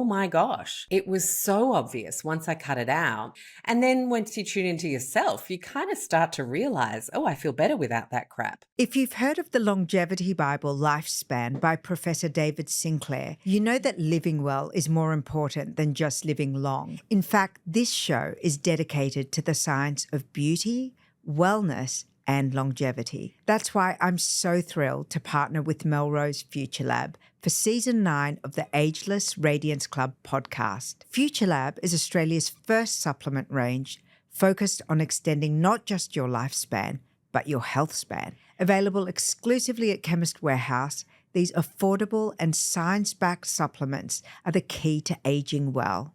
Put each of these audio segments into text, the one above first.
my gosh, it was so obvious once I cut it out. And then once you tune into yourself, you kind of start to realize, oh, I feel better without that crap. If you've heard of the longevity Bible Lifespan by Professor David Sinclair, you know that living well is more important than just living long. In fact, this show is dedicated to the science of beauty, wellness, and longevity. That's why I'm so thrilled to partner with Melrose Future Lab for Season 9 of the Ageless Radiance Club podcast. Future Lab is Australia's first supplement range focused on extending not just your lifespan, but your health span. Available exclusively at Chemist Warehouse, these affordable and science-backed supplements are the key to aging well.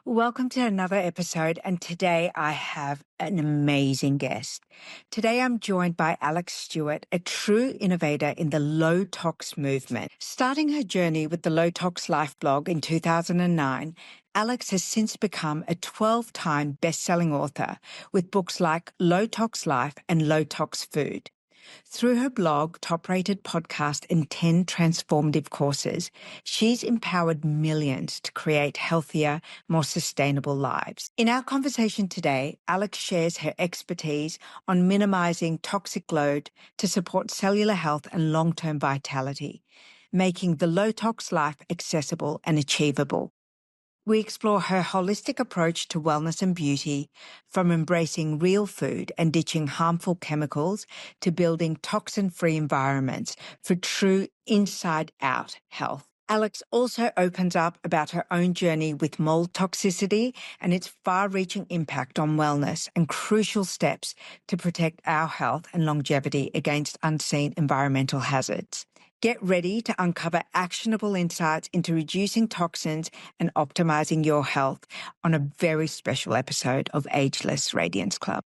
Welcome to another episode, and today I have an amazing guest. Today I'm joined by Alexx Stuart, a true innovator in the low tox movement. Starting her journey with the Low Tox Life blog in 2009, Alexx has since become a 12-time best-selling author with books like Low Tox Life and Low Tox Food. Through her blog, top-rated podcast, and 10 transformative courses, she's empowered millions to create healthier, more sustainable lives. In our conversation today, Alexx shares her expertise on minimising toxic load to support cellular health and long-term vitality, making the low tox life accessible and achievable. We explore her holistic approach to wellness and beauty, from embracing real food and ditching harmful chemicals to building toxin-free environments for true inside-out health. Alexx also opens up about her own journey with mould toxicity and its far-reaching impact on wellness and crucial steps to protect our health and longevity against unseen environmental hazards. Get ready to uncover actionable insights into reducing toxins and optimizing your health on a very special episode of Ageless Radiance Club.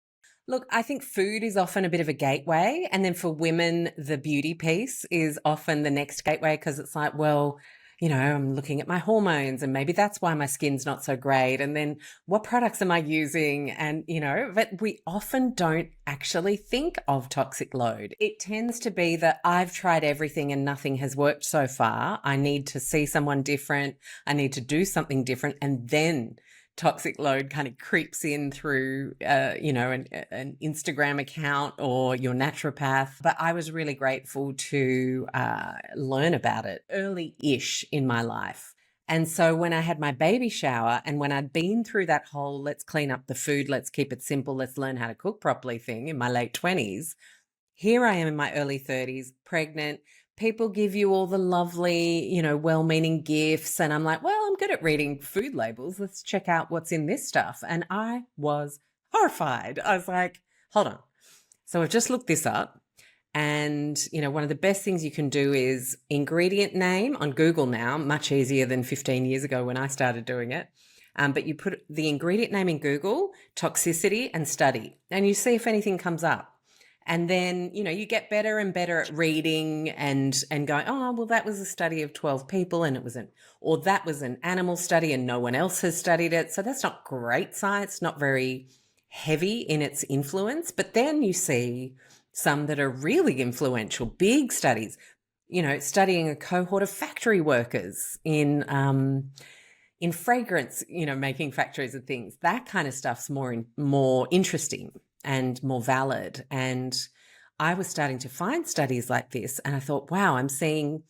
Look, I think food is often a bit of a gateway. And then for women, the beauty piece is often the next gateway, because it's like, well, you know, I'm looking at my hormones and maybe that's why my skin's not so great. And then what products am I using? And, you know, but we often don't actually think of toxic load. It tends to be that I've tried everything and nothing has worked so far. I need to see someone different. I need to do something different. And then toxic load kind of creeps in through, an Instagram account or your naturopath. But I was really grateful to learn about it early-ish in my life. And so when I had my baby shower and when I'd been through that whole let's clean up the food, let's keep it simple, let's learn how to cook properly thing in my late 20s, here I am in my early 30s, pregnant. People give you all the lovely, well-meaning gifts. And I'm like, well, I'm good at reading food labels. Let's check out what's in this stuff. And I was horrified. I was like, hold on. So I've just looked this up. And, one of the best things you can do is ingredient name on Google now, much easier than 15 years ago when I started doing it. But you put the ingredient name in Google, toxicity, and study, and you see if anything comes up. And then, you get better and better at reading and going, oh, well, that was a study of 12 people and or that was an animal study and no one else has studied it. So that's not great science, not very heavy in its influence. But then you see some that are really influential, big studies, studying a cohort of factory workers in fragrance, making factories and things. That kind of stuff's more interesting and more valid. And I was starting to find studies like this and I thought, wow, I'm seeing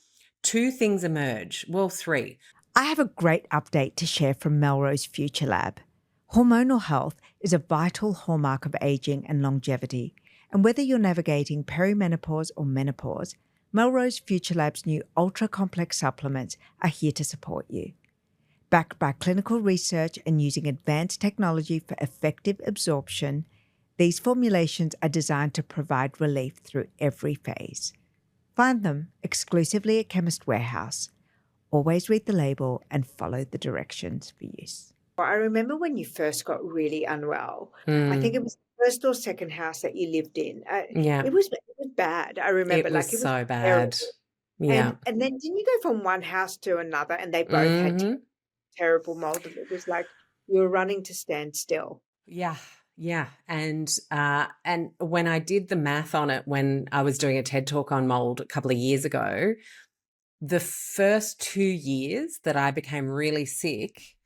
2 things emerge. Well, 3. I have a great update to share from Melrose Future Lab. Hormonal health is a vital hallmark of aging and longevity. And whether you're navigating perimenopause or menopause, Melrose Future Lab's new ultra-complex supplements are here to support you. Backed by clinical research and using advanced technology for effective absorption, these formulations are designed to provide relief through every phase. Find them exclusively at Chemist Warehouse. Always read the label and follow the directions for use. I remember when you first got really unwell. I think it was the first or second house that you lived in. Yeah, It was bad. I remember it was it was so terrible. bad. Yeah. And then didn't you go from one house to another and they both had terrible mold? It was like you were running to stand still. Yeah. Yeah. And when I did the math on it, when I was doing a TED talk on mold a couple of years ago, the first 2 years that I became really sick,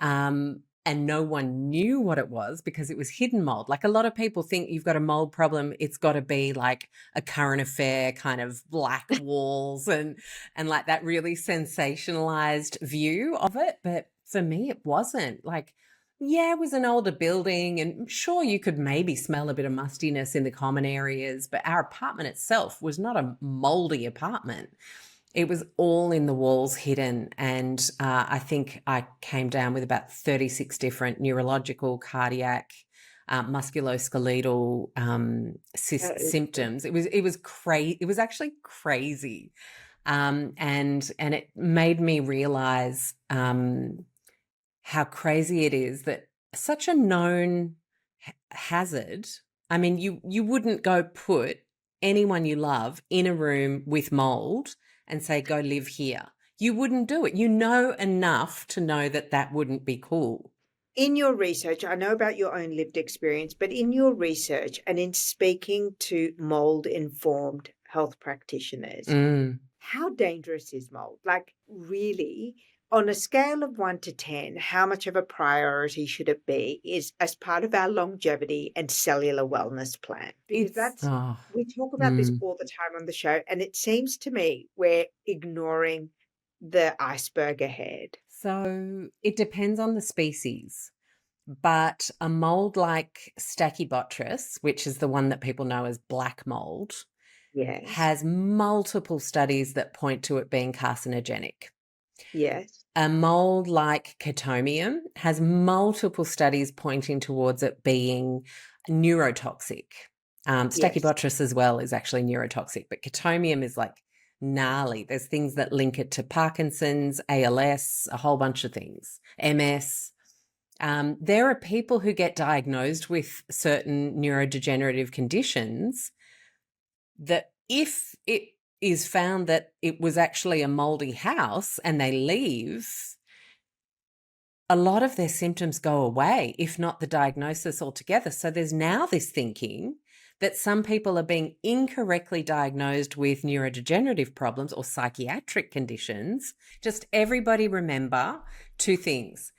and no one knew what it was because it was hidden mold. Like, a lot of people think you've got a mold problem, it's got to be like a current affair kind of black walls and like that really sensationalized view of it. But for me, it wasn't. Like, yeah, it was an older building, and sure, you could maybe smell a bit of mustiness in the common areas, but our apartment itself was not a moldy apartment. It was all in the walls, hidden. And I think I came down with about 36 different neurological, cardiac, musculoskeletal symptoms. It was crazy. It was actually crazy. And it made me realize how crazy it is that such a known hazard. I mean, you wouldn't go put anyone you love in a room with mold and say, go live here. You wouldn't do it. You know enough to know that that wouldn't be cool. In your research, I know about your own lived experience, but in your research and in speaking to mold-informed health practitioners, how dangerous is mold? Like, really, on a scale of 1 to 10, how much of a priority should it be is as part of our longevity and cellular wellness plan? Because we talk about this all the time on the show, and it seems to me we're ignoring the iceberg ahead. So it depends on the species. But a mold like Stachybotrys, which is the one that people know as black mold, Yes. has multiple studies that point to it being carcinogenic. Yes. A mold like Chaetomium has multiple studies pointing towards it being neurotoxic. Stachybotrys as well is actually neurotoxic, but Chaetomium is like gnarly. There's things that link it to Parkinson's, ALS, a whole bunch of things, MS. There are people who get diagnosed with certain neurodegenerative conditions that if it is found that it was actually a moldy house and they leave, a lot of their symptoms go away, if not the diagnosis altogether. So there's now this thinking that some people are being incorrectly diagnosed with neurodegenerative problems or psychiatric conditions. Just everybody remember 2 things.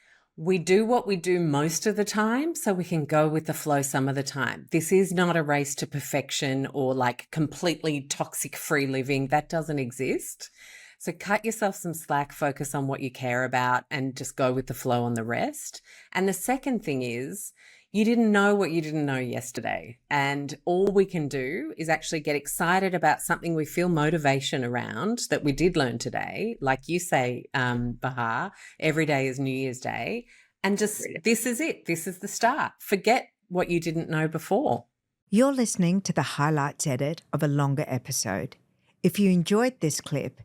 We do what we do most of the time so we can go with the flow some of the time. This is not a race to perfection or like completely toxic-free living. That doesn't exist. So cut yourself some slack, focus on what you care about, and just go with the flow on the rest. And the second thing is, you didn't know what you didn't know yesterday. And all we can do is actually get excited about something we feel motivation around that we did learn today. Like you say, Bahar, every day is New Year's Day. And just, this is it. This is the start. Forget what you didn't know before. You're listening to the highlights edit of a longer episode. If you enjoyed this clip,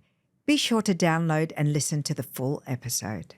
be sure to download and listen to the full episode.